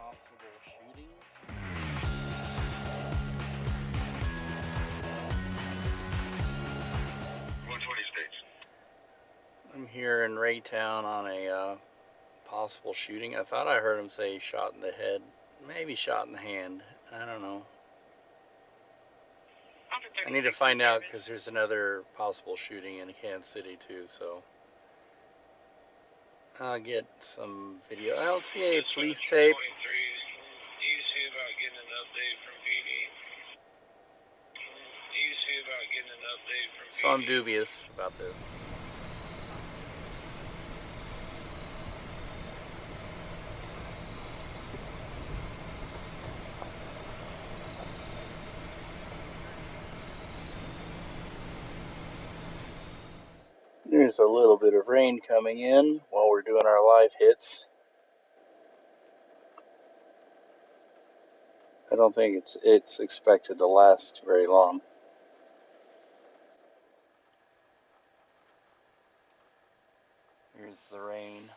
possible shooting. 120 states. I'm here in Raytown on a possible shooting. I thought I heard him say shot in the head, maybe shot in the hand. I don't know. I need to find out because there's another possible shooting in Kansas City too, so I'll get some video. I don't see any police tape. So I'm dubious about this. There's a little bit of rain coming in while we're doing our live hits. I don't think it's expected to last very long. Here's the rain.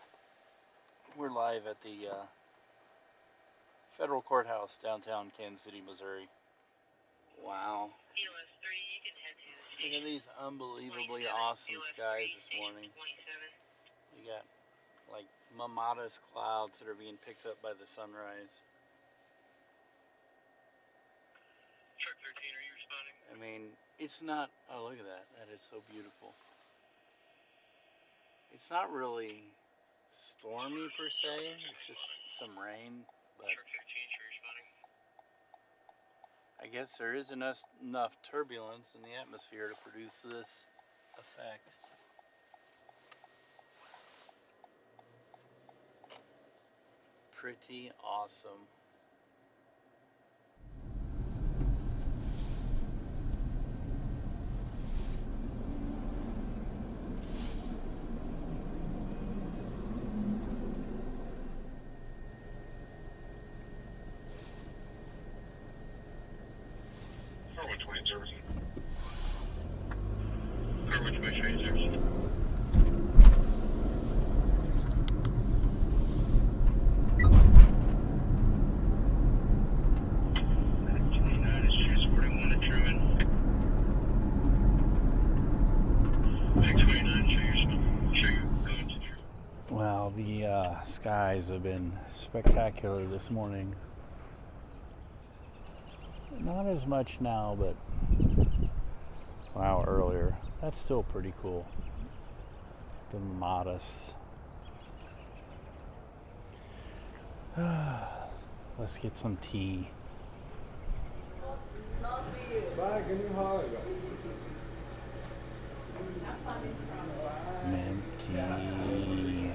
We're live at the federal courthouse downtown Kansas City, Missouri. Wow. Look at these unbelievably awesome skies this morning. You got like mamadas clouds that are being picked up by the sunrise. Truck 13, are you responding? I mean, it's not, oh look at that, that is so beautiful. It's not really stormy per se, it's just some rain, but Truck 15, are you responding? I guess there is enough turbulence in the atmosphere to produce this effect. Pretty awesome. Car 120 Jefferson. Car 120 Jefferson. Well, the skies have been spectacular this morning. Not as much now, but wow, earlier. That's still pretty cool. The modest. Let's get some tea. Mint tea.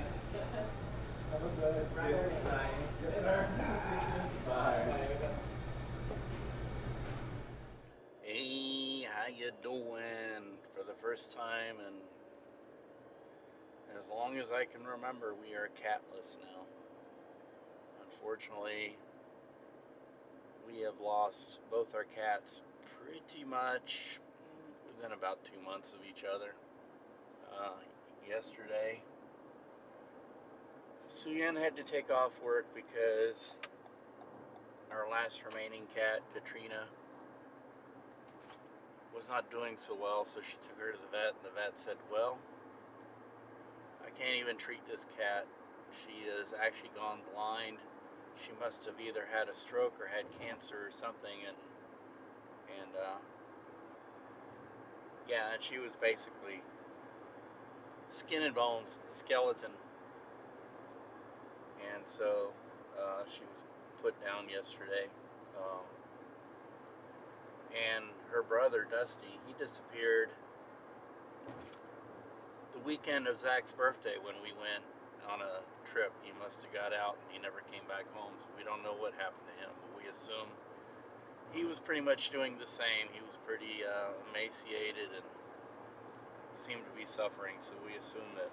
Hey, how you doing? For the first time, and as long as I can remember, we are catless now. Unfortunately, we have lost both our cats pretty much within about 2 months of each other. Yesterday, Suyan had to take off work because our last remaining cat, Katrina, was not doing so well, so she took her to the vet, and the vet said, well, I can't even treat this cat. She has actually gone blind. She must have either had a stroke or had cancer or something, and yeah, and she was basically skin and bones, skeleton. And so she was put down yesterday. And her brother, Dusty, he disappeared the weekend of Zach's birthday when we went on a trip. He must have got out and he never came back home, so we don't know what happened to him, but we assume he was pretty much doing the same. He was pretty emaciated and seemed to be suffering, so we assume that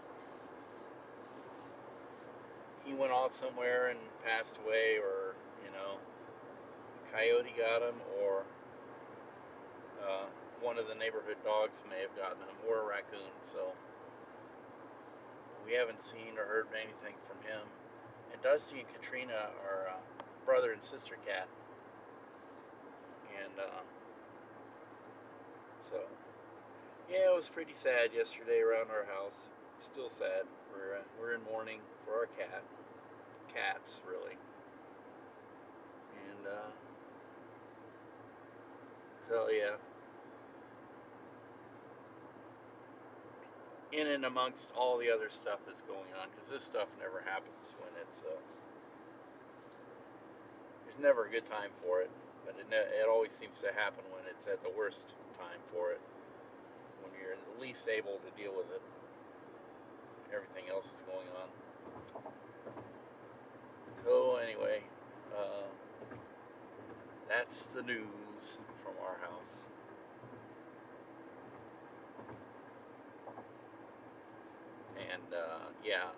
he went off somewhere and passed away, or, you know, a coyote got him, or one of the neighborhood dogs may have gotten him, or a raccoon. So we haven't seen or heard anything from him. And Dusty and Katrina are brother and sister cat, and so yeah, it was pretty sad yesterday around our house. Still sad. We're in mourning for our cats really, and so yeah. In and amongst all the other stuff that's going on, because this stuff never happens when it's there's never a good time for it, but it always seems to happen when it's at the worst time for it, when you're at least able to deal with it. Everything else is going on. So anyway, that's the news from our house. And yeah,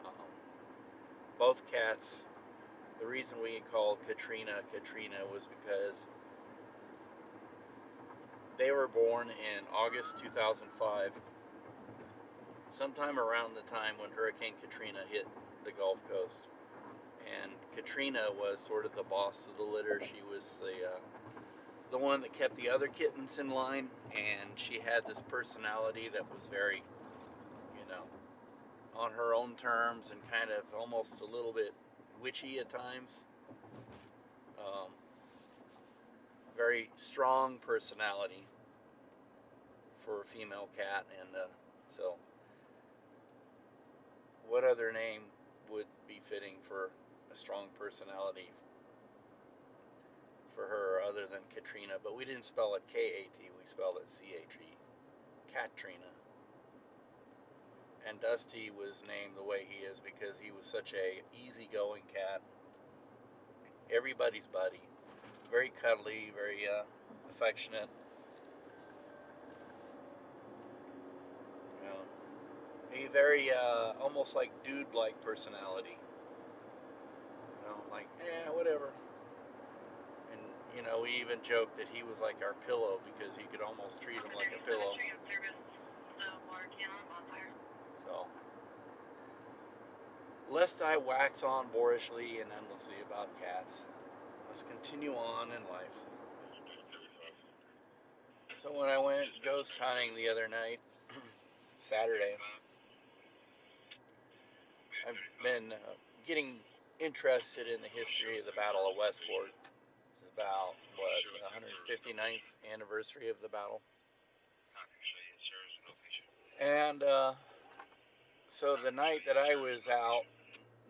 both cats. The reason we called Katrina was because they were born in August 2005, sometime around the time when Hurricane Katrina hit the Gulf Coast. And Katrina was sort of the boss of the litter. She was the one that kept the other kittens in line, and she had this personality that was very, on her own terms and kind of almost a little bit witchy at times. Very strong personality for a female cat, and so what other name would be fitting for a strong personality for her other than Katrina? But we didn't spell it K-A-T, we spelled it C-H-E, Katrina. And Dusty was named the way he is because he was such a easygoing cat, everybody's buddy, very cuddly, very affectionate. A very almost like dude-like personality. Like whatever. And we even joked that he was like our pillow because you could almost treat him like a pillow. So, lest I wax on boorishly and endlessly about cats, let's continue on in life. So when I went ghost hunting the other night, Saturday, I've been getting interested in the history of the Battle of Westport. It's about, the 159th anniversary of the battle. And so the night that I was out,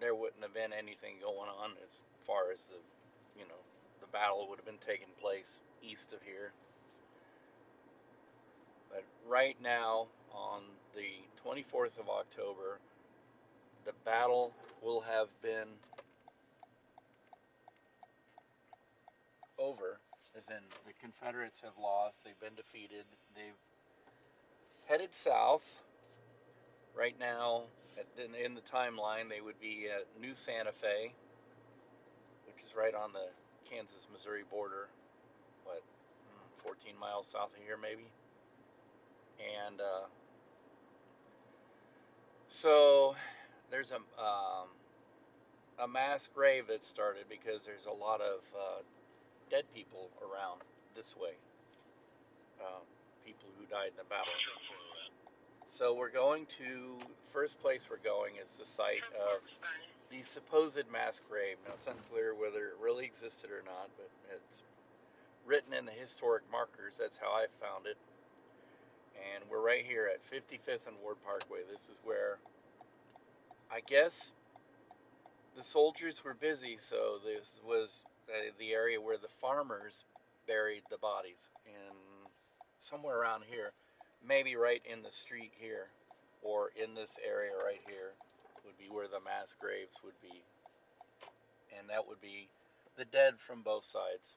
there wouldn't have been anything going on as far as the battle would have been taking place east of here. But right now, on the 24th of October, the battle will have been over, as in the Confederates have lost, they've been defeated, they've headed south. Right now, in the timeline, they would be at New Santa Fe, which is right on the Kansas-Missouri border, 14 miles south of here, maybe. And so there's a mass grave that started because there's a lot of dead people around this way, people who died in the battle. So we're going to, first place we're going is the site of the supposed mass grave. Now it's unclear whether it really existed or not, but it's written in the historic markers. That's how I found it. And we're right here at 55th and Ward Parkway. This is where, I guess, the soldiers were busy, so this was the area where the farmers buried the bodies. And somewhere around here, maybe right in the street here, or in this area right here, would be where the mass graves would be. And that would be the dead from both sides.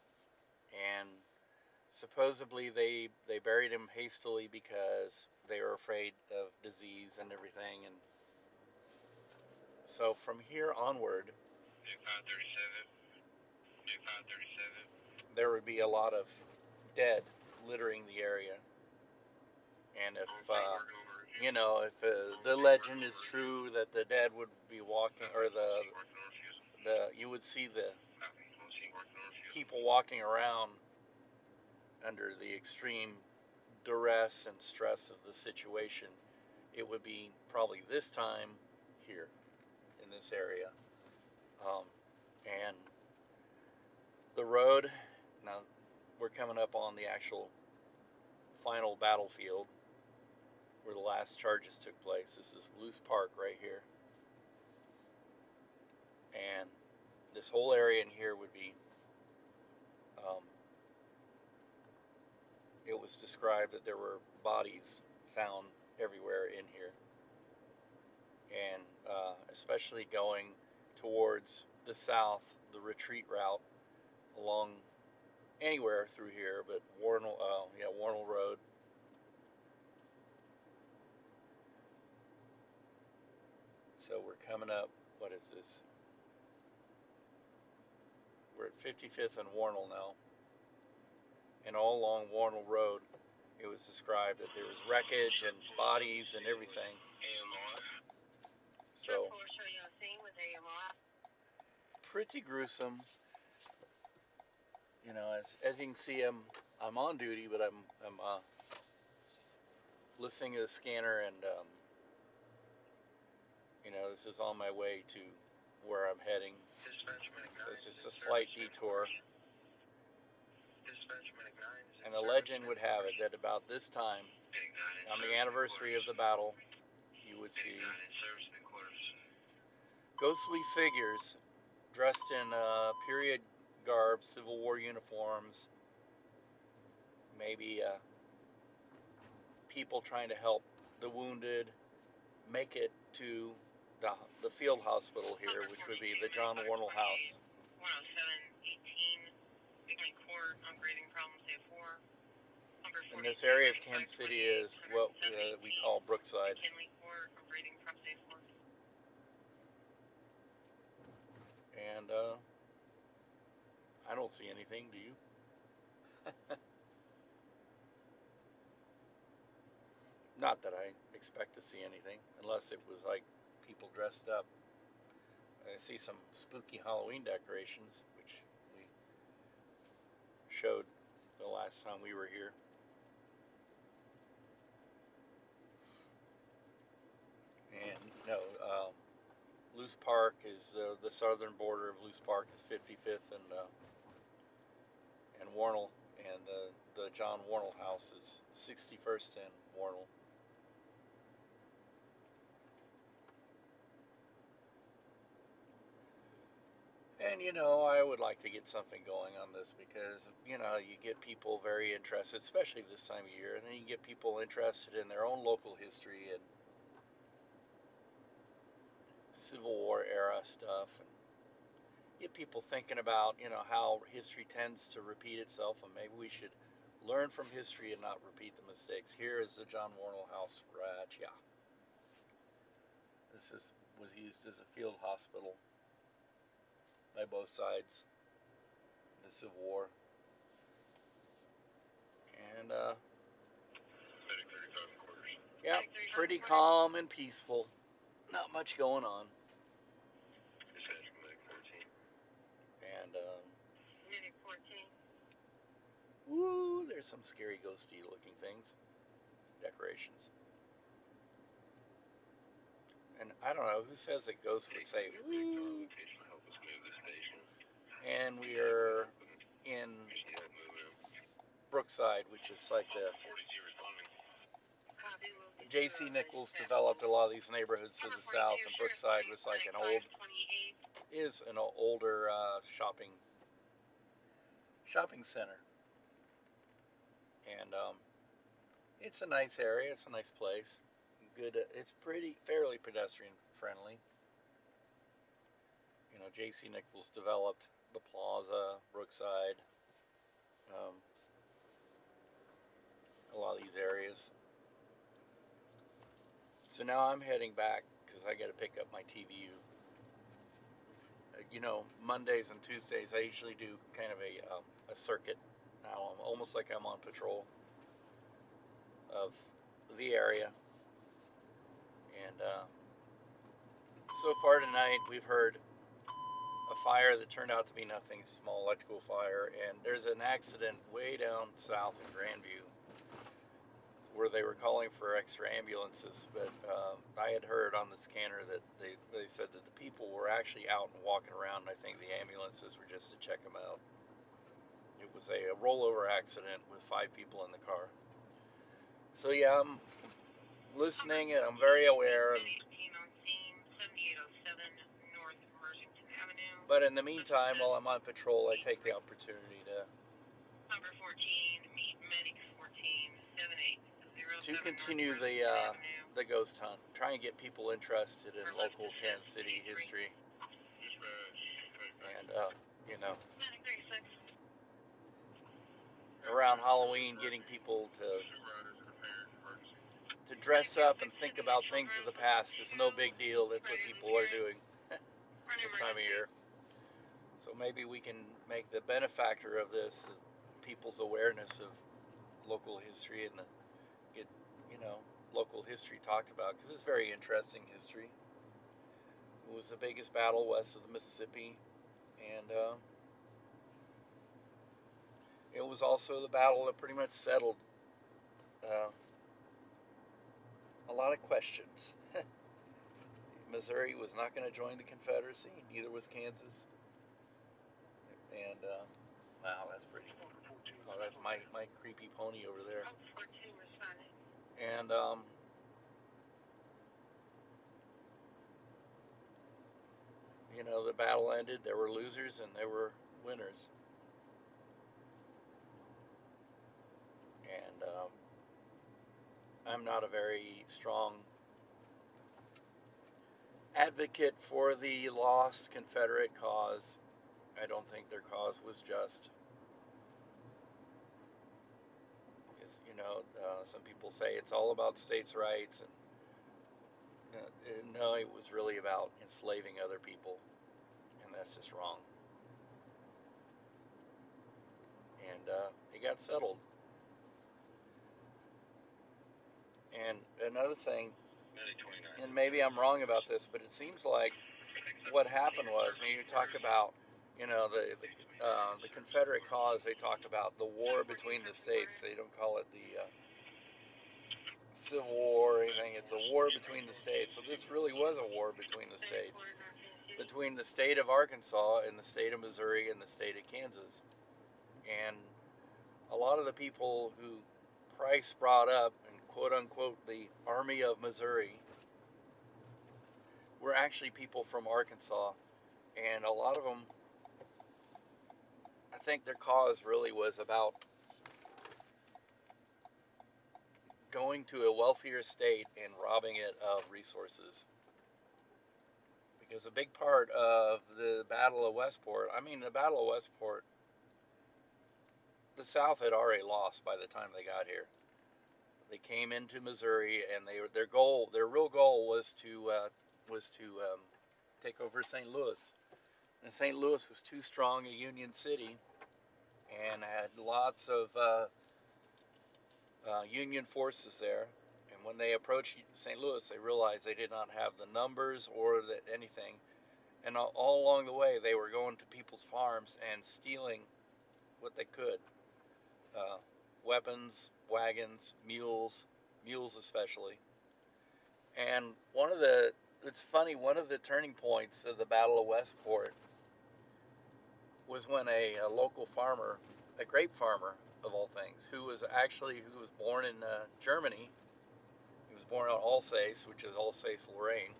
And supposedly they buried him hastily because they were afraid of disease and everything. And so from here onward, there would be a lot of dead littering the area. And if the legend is true that the dead would be walking, or you would see people walking around under the extreme duress and stress of the situation, it would be probably this time here in this area. And the road, now we're coming up on the actual final battlefield where the last charges took place. This is Loose Park right here. And this whole area in here would be, it was described that there were bodies found everywhere in here. And especially going towards the south, the retreat route along anywhere through here, but Warnell Road. So we're coming up, what is this? We're at 55th and Warnell now. And all along Warnell Road, it was described that there was wreckage and bodies and everything. So, pretty gruesome. You know, as you can see, I'm on duty, but I'm listening to the scanner, and you know, this is on my way to where I'm heading. So it's just a slight detour. And the legend would have it that about this time, on the anniversary of the battle, you would see ghostly figures dressed in period garb, Civil War uniforms, maybe people trying to help the wounded make it to the field hospital here, which would be the John Warnell House. 107-18, Court, I'm breathing problems, day 4. And this area of Kansas City is what we call Brookside. And I don't see anything, do you? Not that I expect to see anything, unless it was like people dressed up. I see some spooky Halloween decorations, which we showed the last time we were here. And Loose Park is the southern border of Loose Park is 55th and Warnell, and the John Warnell House is 61st and Warnell. And you know, I would like to get something going on this because, you know, you get people very interested, especially this time of year, and then you get people interested in their own local history and Civil War era stuff, and get people thinking about, you know, how history tends to repeat itself, and maybe we should learn from history and not repeat the mistakes. Here is the John Warnell House right, yeah. This was used as a field hospital by both sides of the Civil War. And yeah, pretty calm and peaceful. Not much going on. And woo, there's some scary ghosty looking things. Decorations. And I don't know, who says that ghosts would say woo? And we are in Brookside, which is like the J.C. Nichols developed a lot of these neighborhoods to the south, and Brookside was like an older shopping center. And it's a nice area, it's a nice place. Good, it's fairly pedestrian friendly. You know, J.C. Nichols developed the Plaza, Brookside, a lot of these areas. So now I'm heading back because I got to pick up my TVU. You know, Mondays and Tuesdays I usually do kind of a circuit. Now I'm almost like I'm on patrol of the area. And so far tonight we've heard a a fire that turned out to be nothing, small electrical fire, and there's an accident way down south in Grandview where they were calling for extra ambulances, but I had heard on the scanner that they said that the people were actually out and walking around, and I think the ambulances were just to check them out. It was a rollover accident with 5 people in the car. So yeah, I'm listening and I'm very aware. But in the meantime, while I'm on patrol, I take the opportunity to continue the ghost hunt, try and get people interested in local Kansas City history, and you know, around Halloween, getting people to dress up and think about things of the past is no big deal. That's what people are doing this time of year. So maybe we can make the benefactor of this people's awareness of local history and get, local history talked about, because it's very interesting history. It was the biggest battle west of the Mississippi, and it was also the battle that pretty much settled a lot of questions. Missouri was not going to join the Confederacy, neither was Kansas. And wow, that's pretty. Oh, that's my creepy pony over there. And the battle ended. There were losers and there were winners. And I'm not a very strong advocate for the lost Confederate cause. I don't think their cause was just. Because, some people say it's all about states' rights, and no, it was really about enslaving other people, and that's just wrong. And it got settled. And another thing, and maybe I'm wrong about this, but it seems like what happened was, you talk about, the Confederate cause, they talk about the war between the states. They don't call it the Civil War or anything. It's a war between the states. Well, this really was a war between the states, between the state of Arkansas and the state of Missouri and the state of Kansas. And a lot of the people who Price brought up, and quote unquote the Army of Missouri, were actually people from Arkansas. And a lot of them, I think their cause really was about going to a wealthier state and robbing it of resources. Because a big part of the Battle of Westport, the Battle of Westport, the South had already lost by the time they got here. They came into Missouri, and their real goal was to take over St. Louis. And St. Louis was too strong a Union city, and had lots of Union forces there. And when they approached St. Louis, they realized they did not have the numbers or anything. And all along the way, they were going to people's farms and stealing what they could. Weapons, wagons, mules especially. And it's funny, one of the turning points of the Battle of Westport was when a local farmer, a grape farmer of all things, who was born in Germany. He was born on Alsace, which is Alsace-Lorraine.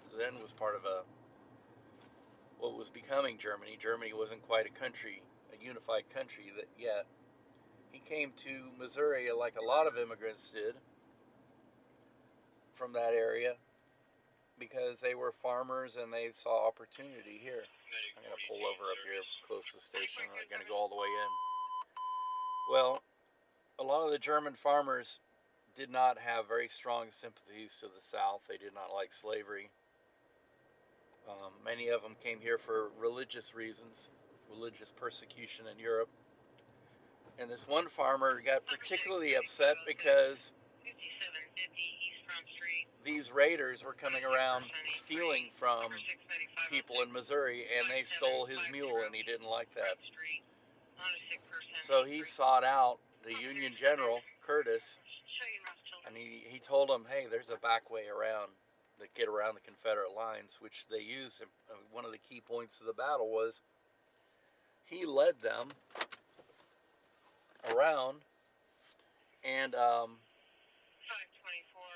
So then was part of what was becoming Germany. Germany wasn't quite a unified country yet. He came to Missouri like a lot of immigrants did from that area, because they were farmers and they saw opportunity here. I'm going to pull over up here close to the station. I'm going to go all the way in. Well, a lot of the German farmers did not have very strong sympathies to the South. They did not like slavery. Many of them came here for religious reasons, religious persecution in Europe. And this one farmer got particularly upset because these raiders were coming around stealing from people in Missouri, and they stole his mule, and he didn't like that. So he sought out the Union General, Curtis, and he told him, hey, there's a back way around that get around the Confederate lines, which they used. One of the key points of the battle was he led them around, and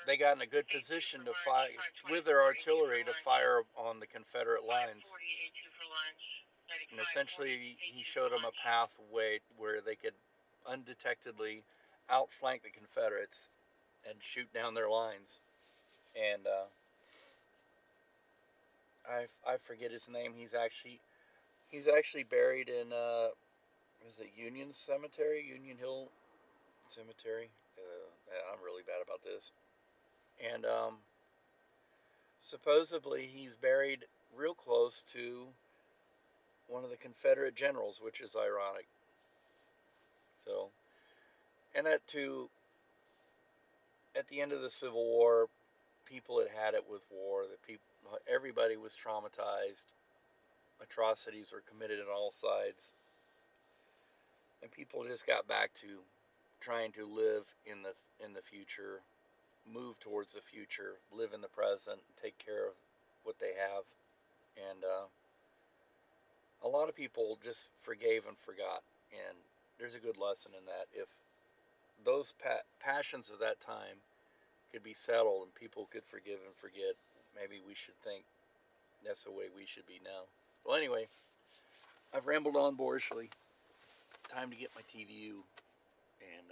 they got in a good position to fight with their artillery to fire on the Confederate lines. And essentially, he showed them a pathway where they could undetectedly outflank the Confederates and shoot down their lines. And I forget his name. He's actually buried in is it Union Cemetery, Union Hill Cemetery? I'm really bad about this. And supposedly he's buried real close to one of the Confederate generals, which is ironic. So, and at the end of the Civil War, people had it with war. Everybody was traumatized. Atrocities were committed on all sides, and people just got back to trying to live in the future, move towards the future, live in the present, take care of what they have. And a lot of people just forgave and forgot, and there's a good lesson in that. If those passions of that time could be settled and people could forgive and forget, maybe we should think that's the way we should be now. Well, anyway, I've rambled on boorishly. Time to get my TVU and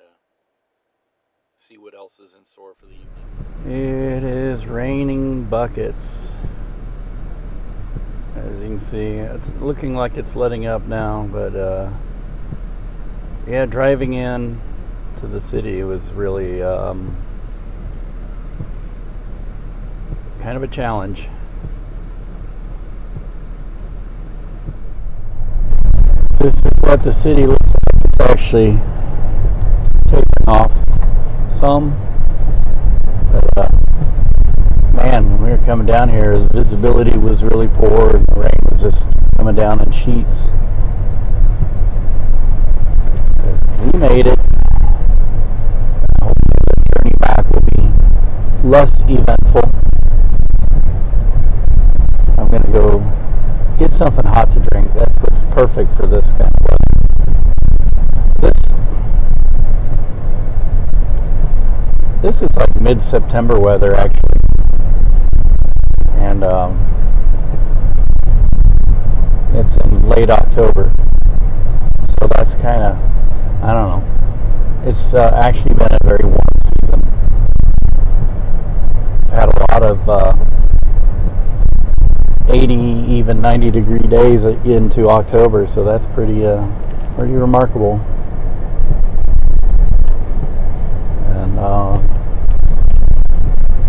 see what else is in store for the evening. It is raining buckets. As you can see, it's looking like it's letting up now, but yeah, driving in to the city was really kind of a challenge. This is what the city looks like. It's actually taking off some, but man, when we were coming down here, visibility was really poor, and the rain was just coming down in sheets. But we made it. Hopefully the journey back will be less eventful. I'm going to go get something hot to drink. That's what's perfect for this kind of weather. This is like mid-September weather, actually. And it's in late October. So that's kind of, I don't know. It's actually been a very warm season. I've had a lot of 80, even 90 degree days into October, so that's pretty remarkable. And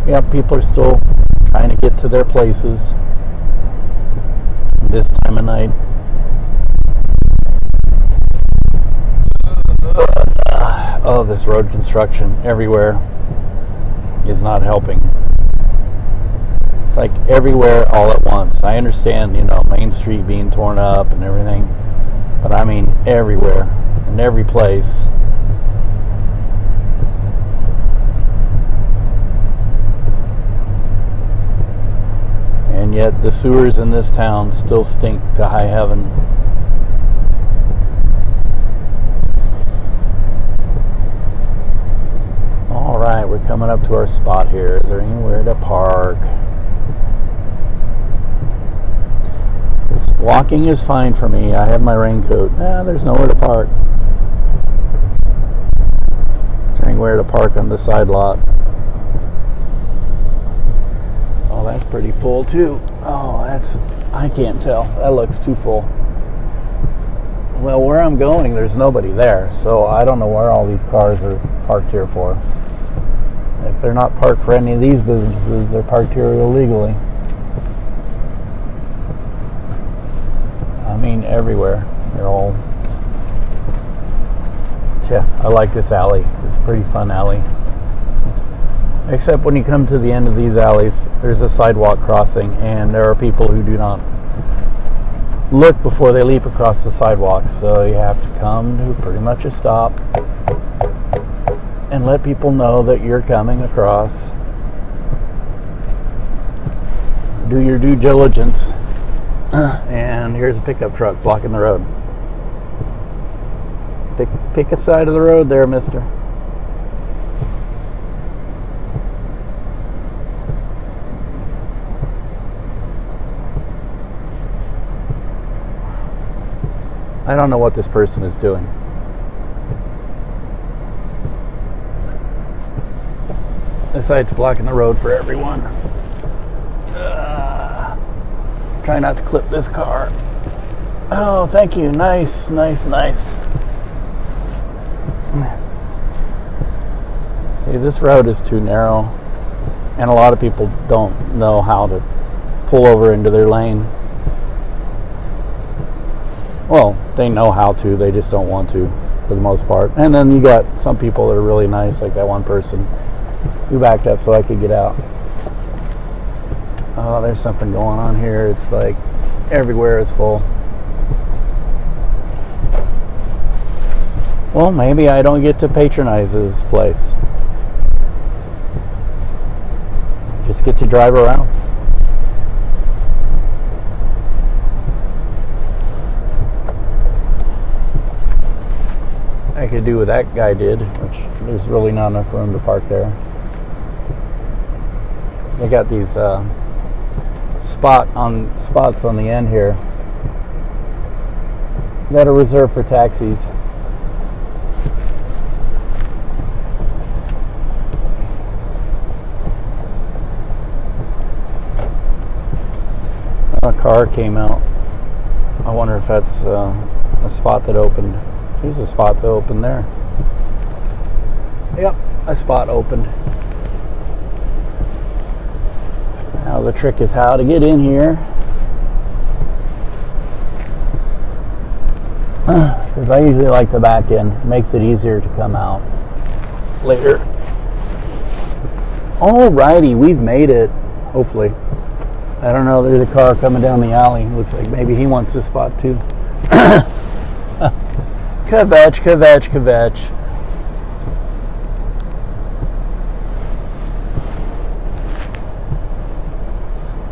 yeah, people are still trying to get to their places this time of night. Oh, this road construction everywhere is not helping. It's like everywhere all at once. I understand, Main Street being torn up and everything, but I mean everywhere, in every place. And yet the sewers in this town still stink to high heaven. Alright, we're coming up to our spot here. Is there anywhere to park? Walking is fine for me. I have my raincoat. There's nowhere to park. Is there anywhere to park on the side lot? Oh, that's pretty full too. Oh, I can't tell. That looks too full. Well, where I'm going, there's nobody there, so I don't know where all these cars are parked here for. If they're not parked for any of these businesses, they're parked here illegally. I mean, everywhere. They're all... Yeah, I like this alley. It's a pretty fun alley. Except when you come to the end of these alleys, there's a sidewalk crossing, and there are people who do not look before they leap across the sidewalk. So you have to come to pretty much a stop and let people know that you're coming across. Do your due diligence. And here's a pickup truck blocking the road. Pick a side of the road there, mister. I don't know what this person is doing. This side's blocking the road for everyone. Try not to clip this car. Oh, thank you. Nice, nice, nice. See, this road is too narrow, and a lot of people don't know how to pull over into their lane. Well, they know how to, they just don't want to, for the most part. And then you got some people that are really nice, like that one person who backed up so I could get out. Oh, there's something going on here. It's like everywhere is full. Well, maybe I don't get to patronize this place. Just get to drive around. I could do what that guy did, which there's really not enough room to park there. They got these spots on the end here that are reserved for taxis. A car came out. I wonder if that's a spot that opened. There's a spot to open there. Yep, a spot opened. Now the trick is how to get in here. Because I usually like the back end. It makes it easier to come out later. Alrighty, we've made it. Hopefully. I don't know, there's a car coming down the alley. Looks like maybe he wants this spot too. Kvetch, kvetch, kvetch.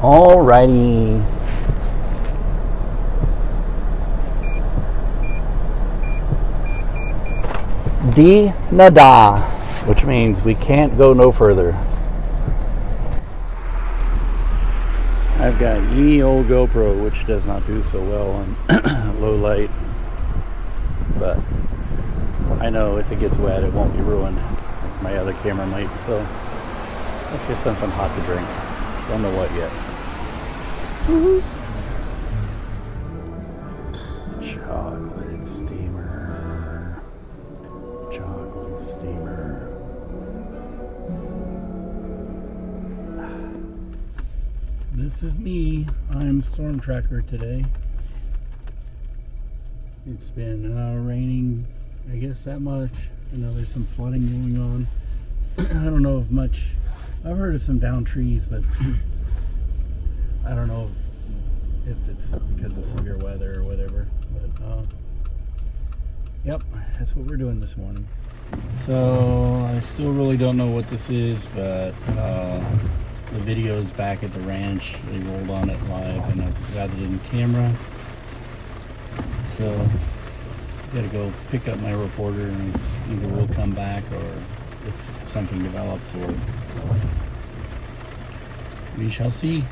Alrighty. D nada, which means we can't go no further. I've got ye old GoPro, which does not do so well on low light, but I know if it gets wet it won't be ruined like my other camera might, so let's get something hot to drink. Don't know what yet. Chocolate steamer. Chocolate steamer. This is me. I'm Storm Tracker today. It's been raining, I guess, that much. I know there's some flooding going on. I don't know if much. I've heard of some downed trees, but I don't know if it's because of severe weather or whatever. But yep, that's what we're doing this morning. So I still really don't know what this is, but the video is back at the ranch. They rolled on it live, and I've got it in camera. So I gotta go pick up my reporter, and either we'll come back, or if something develops, or we shall see.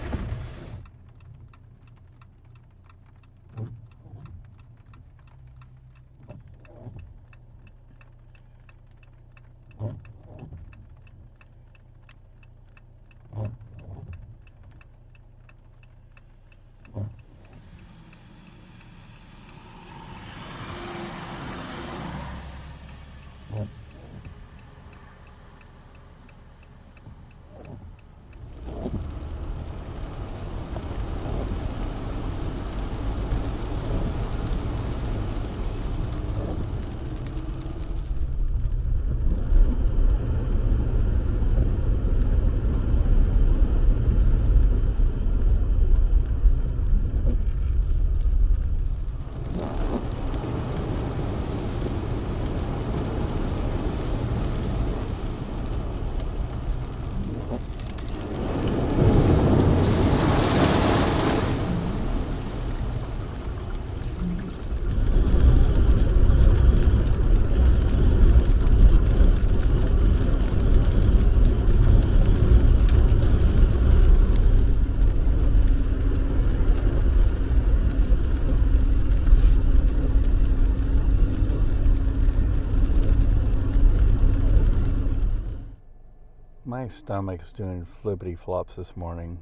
My stomach's doing flippity flops this morning.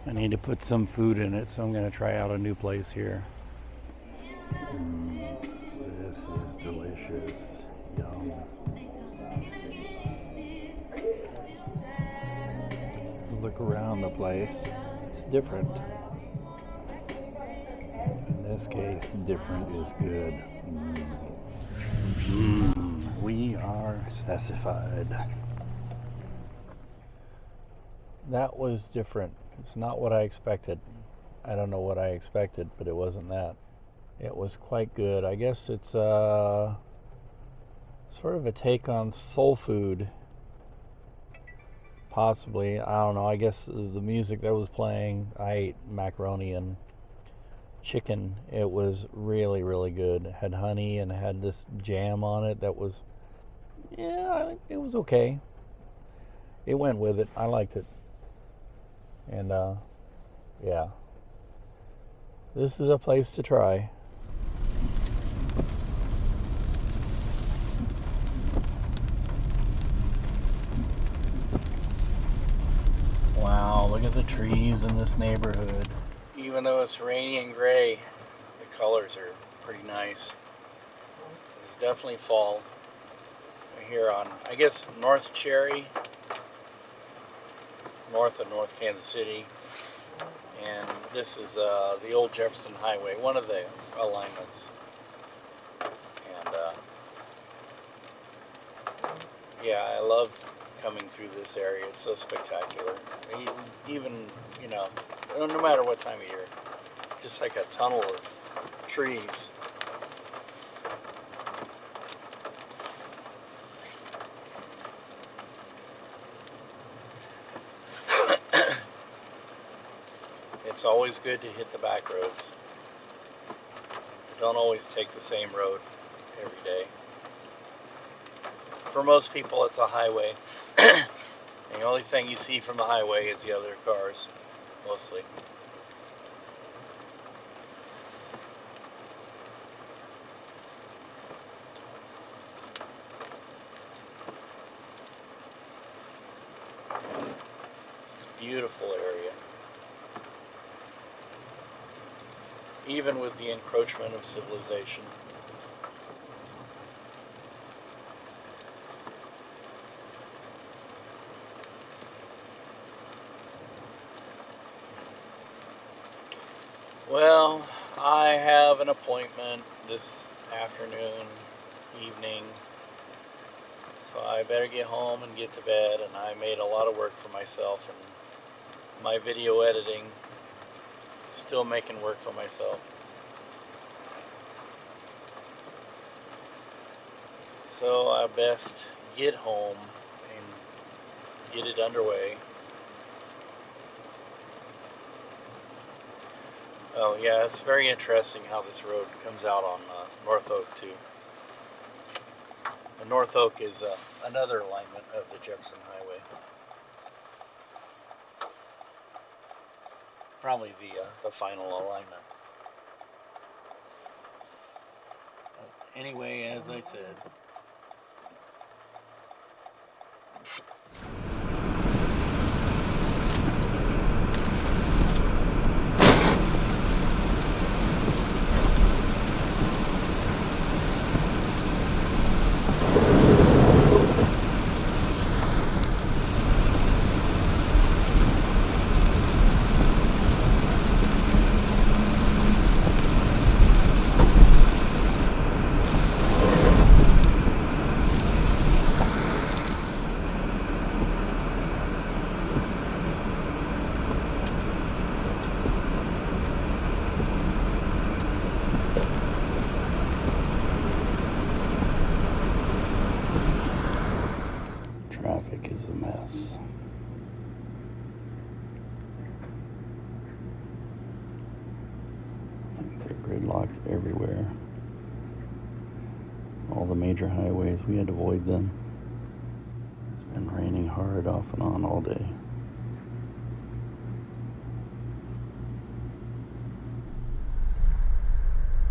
I need to put some food in it, so I'm going to try out a new place here. This is delicious. Yum. Look around the place. It's different. In this case, different is good. We are satisfied. That was different. It's not what I expected. I don't know what I expected, but it wasn't that. It was quite good. I guess it's sort of a take on soul food. Possibly. I don't know. I guess the music that was playing, I ate macaroni and chicken. It was really, really good. It had honey and had this jam on it that was, it was okay. It went with it. I liked it. And, yeah. This is a place to try. Wow, look at the trees in this neighborhood. Even though it's rainy and gray, the colors are pretty nice. It's definitely fall. We're here on, I guess, North Cherry, north of North Kansas City. And this is the old Jefferson Highway, one of the alignments. And yeah, I love coming through this area. It's so spectacular. Even, no matter what time of year, just like a tunnel of trees. It's always good to hit the back roads. Don't always take the same road every day. For most people, it's a highway. The only thing you see from the highway is the other cars, mostly. It's a beautiful area. Even with the encroachment of civilization. Well, I have an appointment this afternoon, evening, so I better get home and get to bed. And I made a lot of work for myself, and my video editing, still making work for myself. So I best get home and get it underway. Oh yeah, it's very interesting how this road comes out on North Oak too. And North Oak is another alignment of the Jefferson Highway. Probably the final alignment. But anyway, as I said, traffic is a mess. Things are gridlocked everywhere. All the major highways, we had to avoid them. It's been raining hard off and on all day.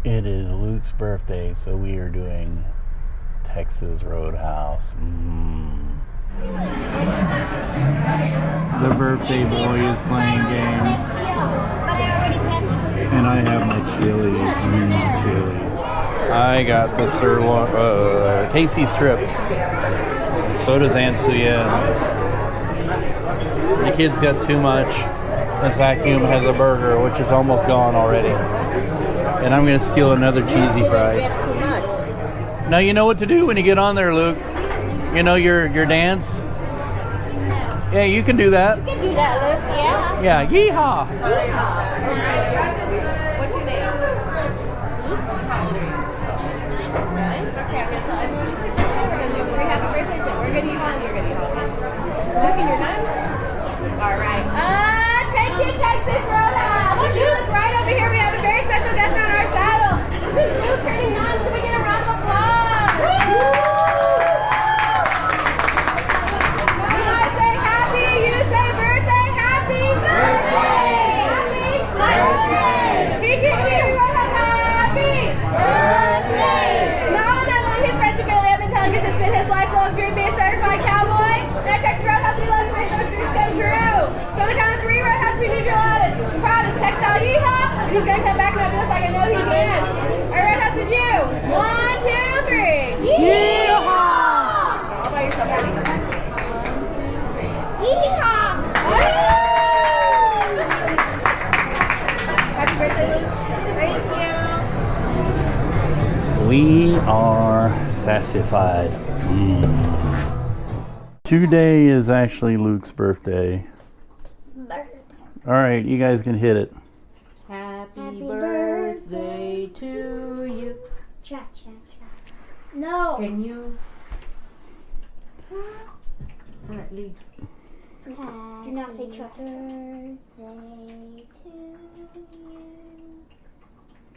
It is Luke's birthday, so we are doing Texas Roadhouse. The birthday boy is playing games. And I have my chili. Chili. I got the sirloin, Casey strip. So does Aunt Suya. The kids got too much. The vacuum has a burger, which is almost gone already. And I'm going to steal another cheesy fry. Now you know what to do when you get on there, Luke. You know your dance? Yeah, you can do that. You can do that, Luke, yeah. Yeah, yeehaw. What's your name? Okay, I'm going to tell everyone to we're going to do happy birthday, so we're going to Yvonne, you're going to Yvonne. Luke, and your time? All right. Take two Texas Roadhouse. If you look right over here, we have a very special guest on our saddle. This is Luke turning 9. Can we get a round of applause? When I say happy, you say birthday. Happy birthday. Happy birthday. PG&E Roadhouse, happy birthday. Not all that long, his friends and family have been telling us it's been his lifelong dream to be a certified cowboy. And at Texas Roadhouse, we love to make those dreams come true. So on the count of 3, Roadhouse, we need your loudest, proudest, textile yeehaw. He's going to come back and do this like I know he can. All right, Roadhouse, is you. 1, 2, 3. Yeehaw! All by yourself, Abby. Yeehaw! Happy birthday, Luke. Thank you. We are sassified. Today is actually Luke's birthday. All right, you guys can hit it. Happy birthday to you. Cha cha cha. No. Can you? All right, leave. Do not say cha cha. Birthday to you.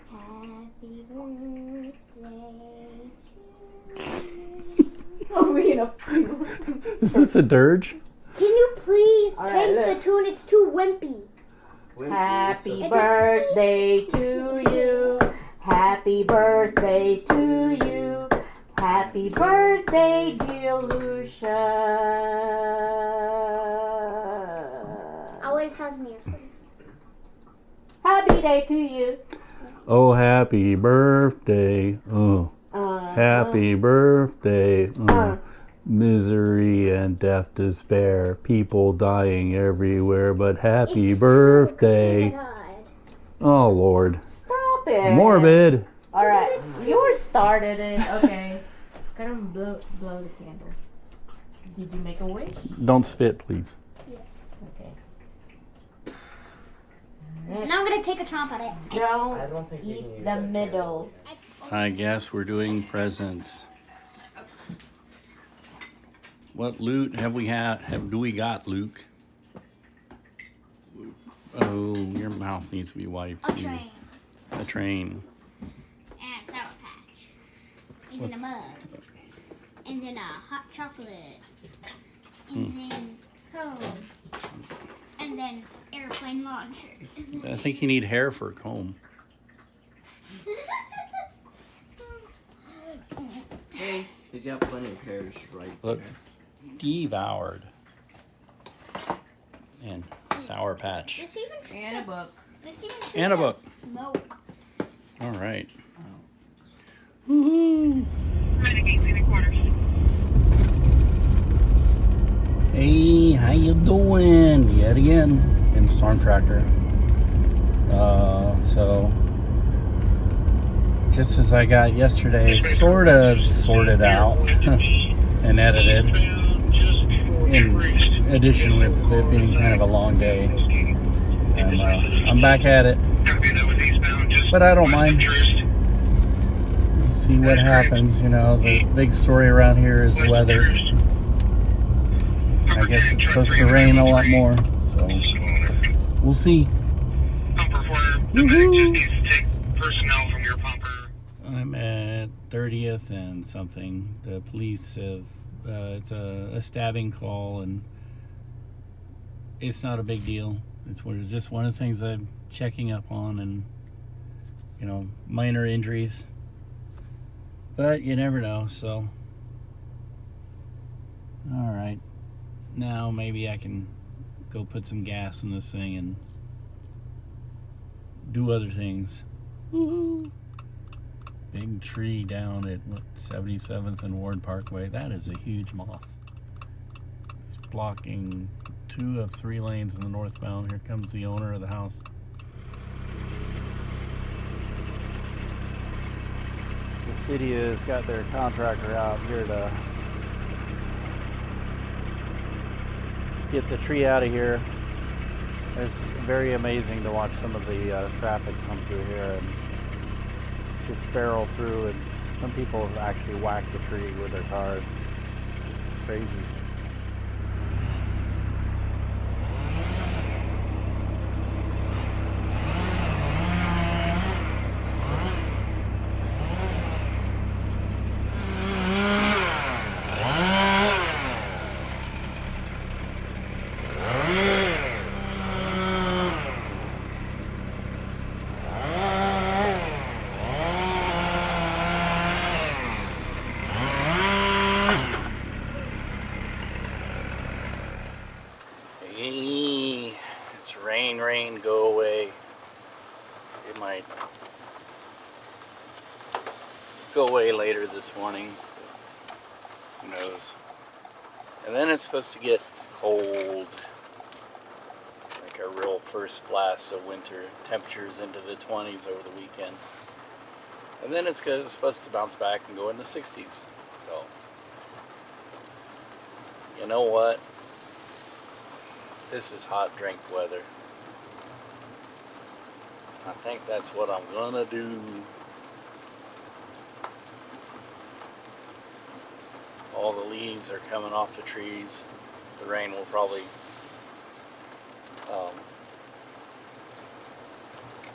Happy birthday to you. Are we in a Is this a dirge? Can you please All right, change look. the tune? It's too wimpy. Happy It's birthday to you. Happy birthday to you. Happy birthday, dear Lucia. I'll wait his nails, please. Happy day to you. Oh, happy birthday. Oh, happy birthday. Oh. Misery and death, despair, people dying everywhere, but happy It's birthday. true, God. Oh, Lord. Stop it. Morbid. All right, yours started it. Okay. Gotta blow the candle. Did you make a wish? Don't spit, please. Yes. Okay. Now I'm gonna take a chomp at it. Don't eat the middle. I guess we're doing presents. What loot have we do we got, Luke? Oh, your mouth needs to be wiped. A train. A train. And a Sour Patch. And then a mug. And then a hot chocolate. And then cone. And then airplane launcher. I think you need hair for a comb. He's got plenty of hairs right Look, there. devoured. And Sour Patch. This even And a book. This even And a book. Smoke. All right. Woohoo! Renegade 3/4. Hey, how you doing? Yet again in Storm Tractor. So just as I got yesterday, sort of sorted out and edited. In addition with it being kind of a long day, and I'm back at it. But I don't mind. We'll see what happens. You know, the big story around here is the weather. I guess it's supposed to rain a lot more, so we'll see. Woohoo! Personnel from your pumper. I'm at 30th and something. The police have, it's a stabbing call, and it's not a big deal. It's just one of the things I'm checking up on, and, you know, minor injuries. But you never know, so All right, now maybe I can go put some gas in this thing and do other things. Woohoo! Big tree down at 77th and Ward Parkway. That is a huge moth. It's blocking 2 of 3 lanes in the northbound. Here comes the owner of the house. The city has got their contractor out here to get the tree out of here. It's very amazing to watch some of the traffic come through here and just barrel through, and some people have actually whacked the tree with their cars. Crazy. It's rain, go away. It might go away later this morning. Who knows? And then it's supposed to get cold. Like a real first blast of winter. Temperatures into the 20s over the weekend. And then it's supposed to bounce back and go in the 60s. So, you know what? This is hot drink weather. I think that's what I'm gonna do. All the leaves are coming off the trees. The rain will probably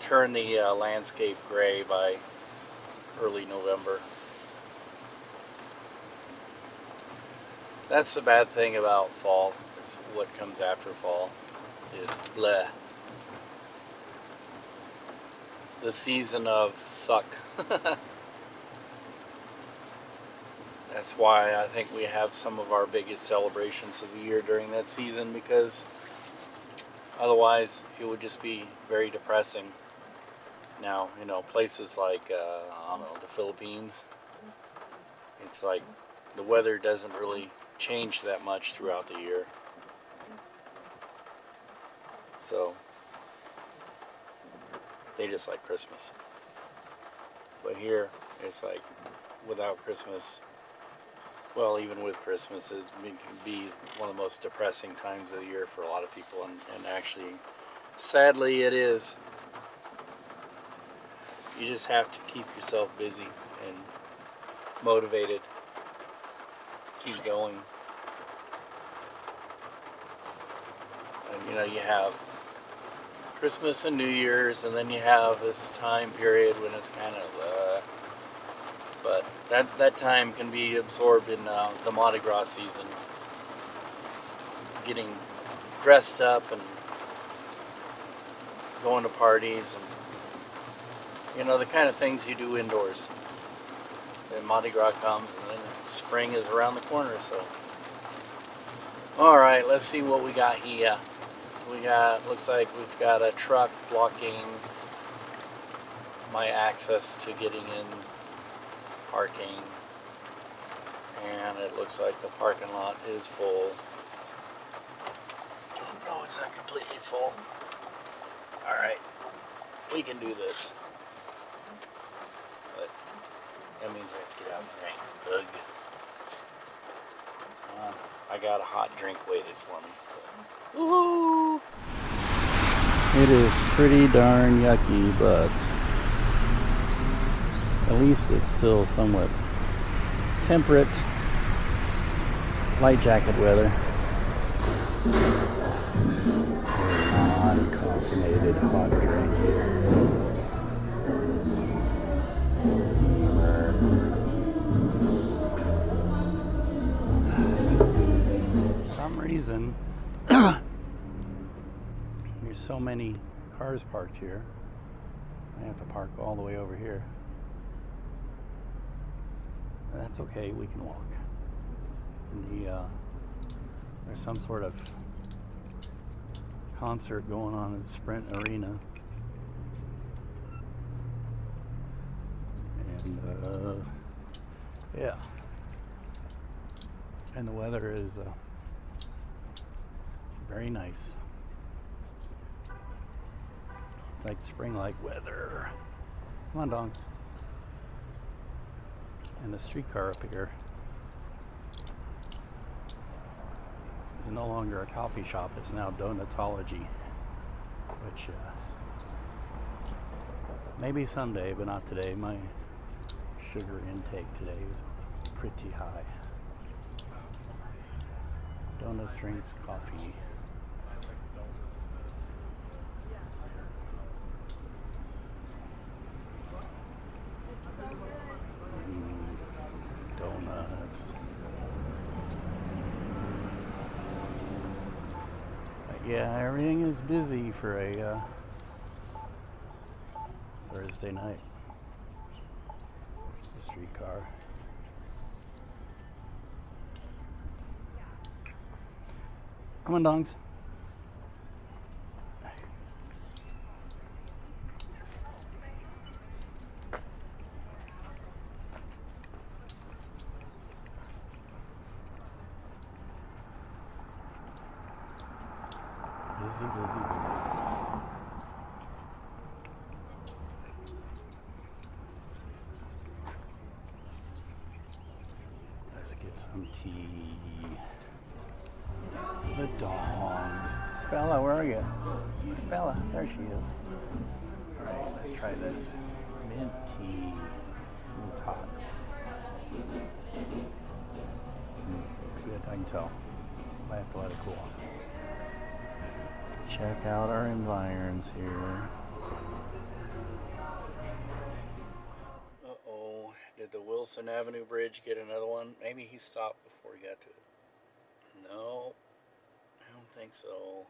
turn the landscape gray by early November. That's the bad thing about fall. Is what comes after fall is bleh. The season of suck. That's why I think we have some of our biggest celebrations of the year during that season, because otherwise it would just be very depressing. Now, you know, places like, I don't know, the Philippines, it's like the weather doesn't really change that much throughout the year. So, they just like Christmas. But here, it's like, without Christmas, well, even with Christmas, it can be one of the most depressing times of the year for a lot of people, and actually, sadly, it is. You just have to keep yourself busy and motivated. Keep going. And, you know, you have Christmas and New Year's, and then you have this time period when it's kind of, but that time can be absorbed in the Mardi Gras season. Getting dressed up and going to parties, and, you know, the kind of things you do indoors. Then Mardi Gras comes, and then spring is around the corner, so. Alright, let's see what we got here. Looks like we've got a truck blocking my access to getting in parking, and it looks like the parking lot is full. Oh no, it's not completely full. Alright, we can do this. But that means I have to get out in the rain. Ugh. I got a hot drink waited for me. Woohoo! It is pretty darn yucky, but at least it's still somewhat temperate, light jacket weather. Non-caffeinated hot drink. For some reason, there's so many cars parked here. I have to park all the way over here. That's okay, we can walk. The There's some sort of concert going on in the Sprint Arena. And yeah. And the weather is very nice. It's like spring-like weather. Come on, donks. And the streetcar up here is no longer a coffee shop, it's now Donutology, which maybe someday, but not today. My sugar intake today is pretty high. Donuts, drinks, coffee. Donuts. But yeah, everything is busy for a Thursday night. There's the streetcar. Come on, dongs. Busy, busy, busy. Let's get some tea. The dogs. Spella, where are you? Spella, there she is. Alright, let's try this. Mint tea. It's hot. It's good, I can tell. I have to let it cool off. Check out our environs here. Uh-oh. Did the Wilson Avenue Bridge get another one? Maybe he stopped before he got to it. No. I don't think so.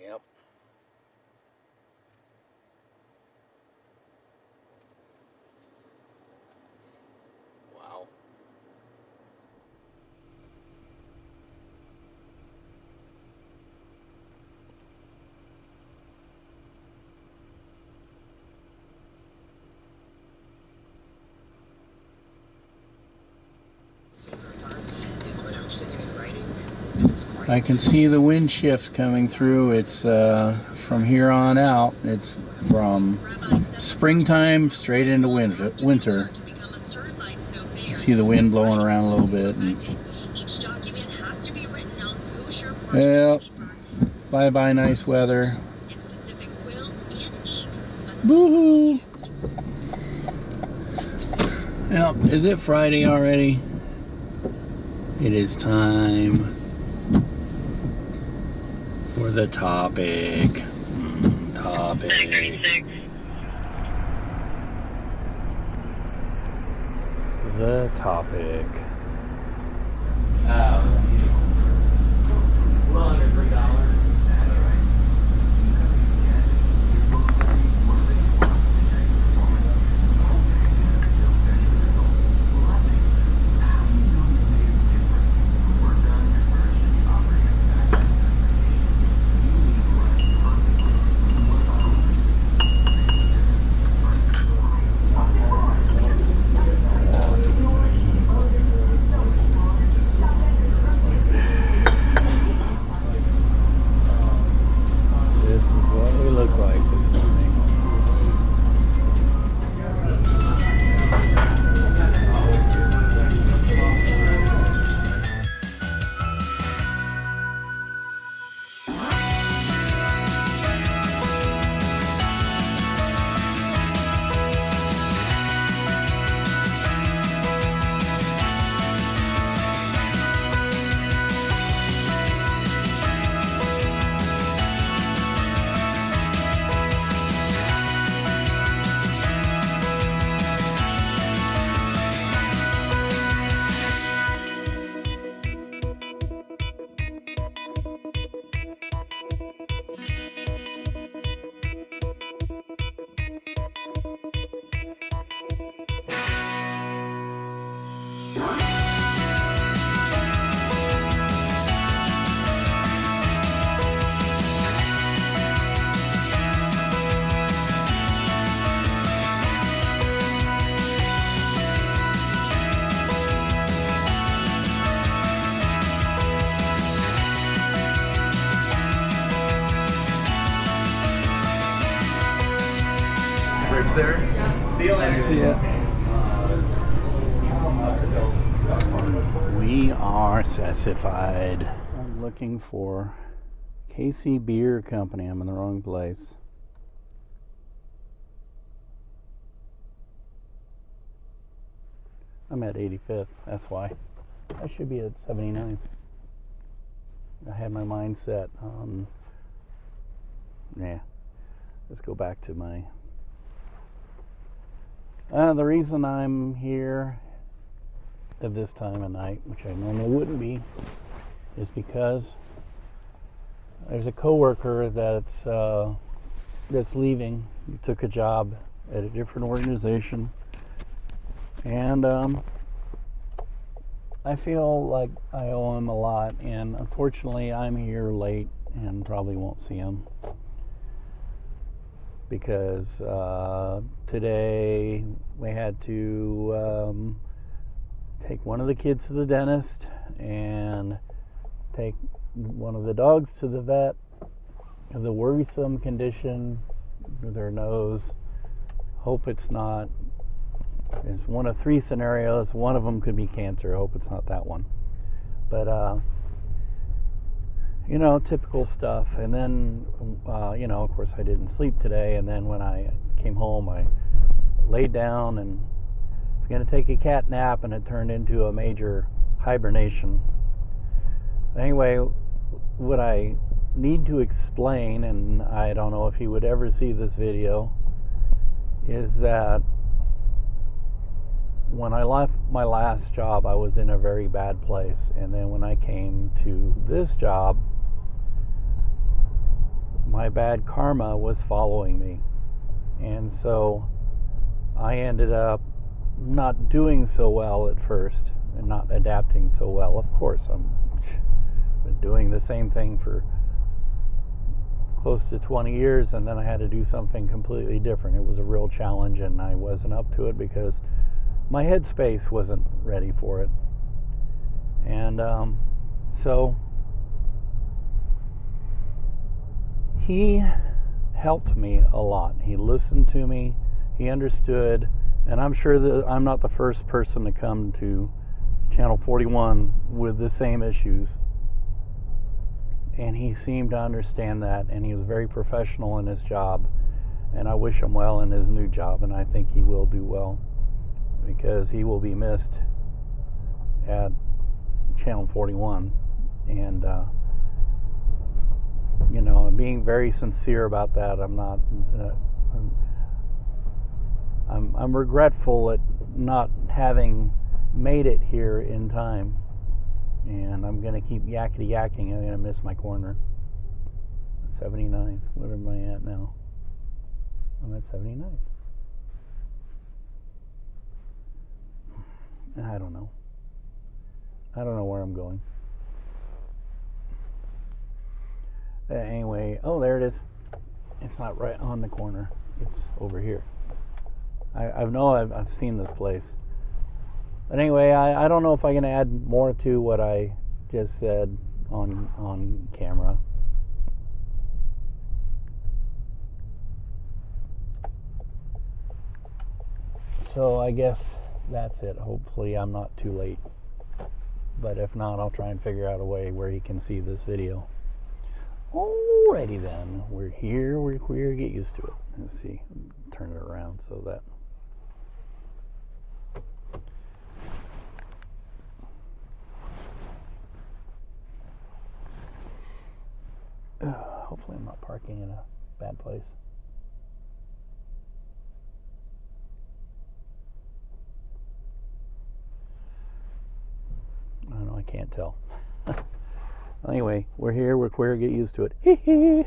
Yep. Wow. I can see the wind shift coming through. It's from here on out. It's from springtime straight into winter. You see the wind blowing around a little bit. Yep. Bye-bye nice weather. Boo-hoo! Yep. Is it Friday already? It is time for the topic. Topic. The topic. Well, under $3. sir. See you later. Yeah. We are sassified. I'm looking for KC Beer Company. I'm in the wrong place. I'm at 85th. That's why. I should be at 79th. I had my mind set on. Yeah. Let's go back to my. The reason I'm here at this time of night, which I normally wouldn't be, is because there's a coworker that's leaving. He took a job at a different organization, and I feel like I owe him a lot. And unfortunately, I'm here late and probably won't see him because today we had to take one of the kids to the dentist and take one of the dogs to the vet. Have the worrisome condition with their nose. Hope it's not. It's one of 3 scenarios. One of them could be cancer. Hope it's not that one. But you know, typical stuff. And then you know, of course I didn't sleep today, and then when I came home I laid down and was going to take a cat nap, and it turned into a major hibernation. Anyway, what I need to explain, and I don't know if he would ever see this video, is that when I left my last job, I was in a very bad place. And then when I came to this job, my bad karma was following me. And so I ended up not doing so well at first and not adapting so well. Of course, I'm doing the same thing for close to 20 years, and then I had to do something completely different. It was a real challenge, and I wasn't up to it because my headspace wasn't ready for it. And so he helped me a lot. He listened to me, he understood, and I'm sure that I'm not the first person to come to Channel 41 with the same issues. And he seemed to understand that, and he was very professional in his job, and I wish him well in his new job, and I think he will do well, because he will be missed at Channel 41. And you know, I'm being very sincere about that. I'm not I'm regretful at not having made it here in time, and I'm gonna keep yakety-yakking. I'm gonna miss my corner. 79th. What am I at now? I'm at 79th. I don't know. I don't know where I'm going. Anyway, oh, there it is. It's not right on the corner. It's over here. I've seen this place. But anyway, I don't know if I can add more to what I just said on camera. So I guess that's it. Hopefully I'm not too late. But if not, I'll try and figure out a way where he can see this video. Alrighty then. We're here. We're queer. Get used to it. Let's see. Turn it around so that. Hopefully I'm not parking in a bad place. I don't know, I can't tell. Anyway, we're here, we're queer, get used to it. Hee.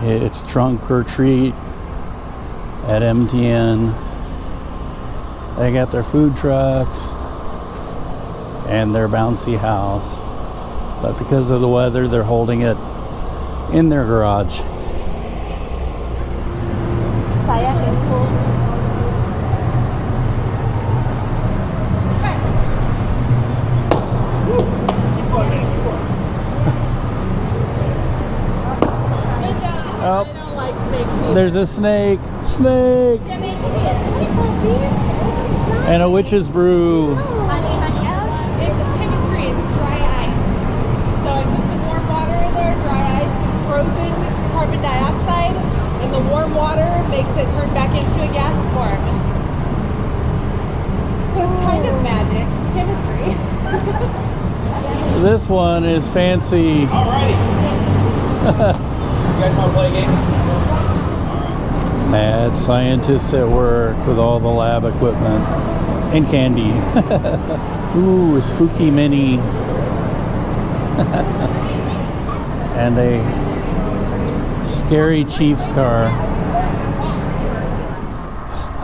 It's trunk or treat at MTN. They got their food trucks and their bouncy house. But because of the weather, they're holding it in their garage. I don't like snakes either. There's a snake. Snake! And a witch's brew. It's chemistry, it's dry ice. So I put some warm water in there, dry ice is frozen carbon dioxide, and the warm water makes it turn back into a gas form. So it's kind of magic, it's chemistry. This one is fancy. Alrighty. You guys want to play a game? Mad scientists at work with all the lab equipment and candy. Ooh, a spooky mini. And a scary Chiefs car.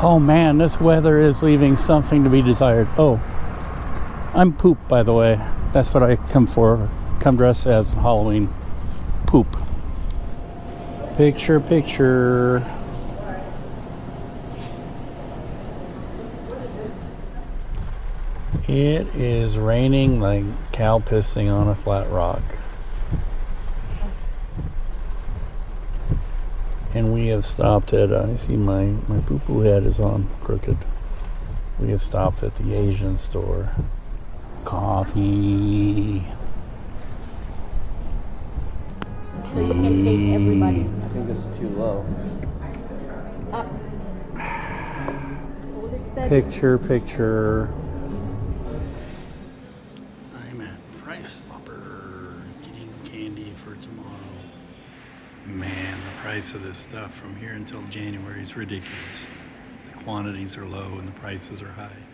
Oh man, this weather is leaving something to be desired. Oh, I'm Poop, by the way. That's what I come for. Come dressed as Halloween. Poop. Picture, picture. It is raining like cow pissing on a flat rock. And we have stopped at, I see my poo-poo head is on crooked. We have stopped at the Asian store. Coffee. Tea. Everybody. I think this is too low. Picture, picture. I'm at Price Hopper getting candy for tomorrow. Man, the price of this stuff from here until January is ridiculous. The quantities are low and the prices are high.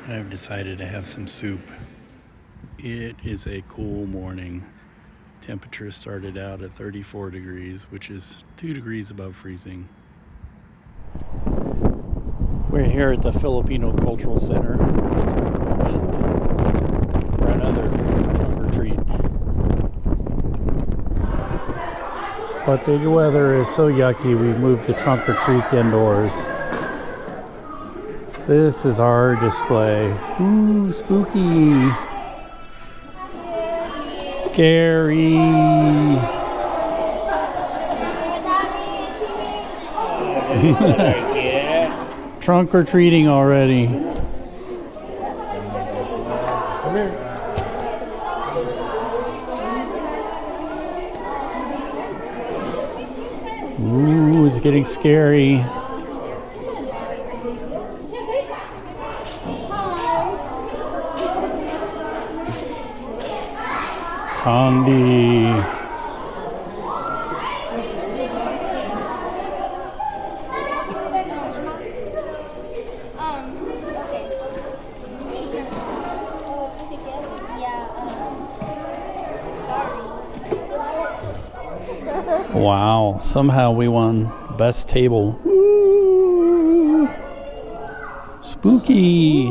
I've decided to have some soup. It is a cool morning. Temperature started out at 34 degrees, which is 2 degrees above freezing. We're here at the Filipino Cultural Center for another trunk or treat. But the weather is so yucky, we've moved the trunk or treat indoors. This is our display. Ooh, spooky. Scary. Trunk or treating already. Come here. Ooh, it's getting scary. Candy. Wow, somehow we won best table. Woo! Spooky.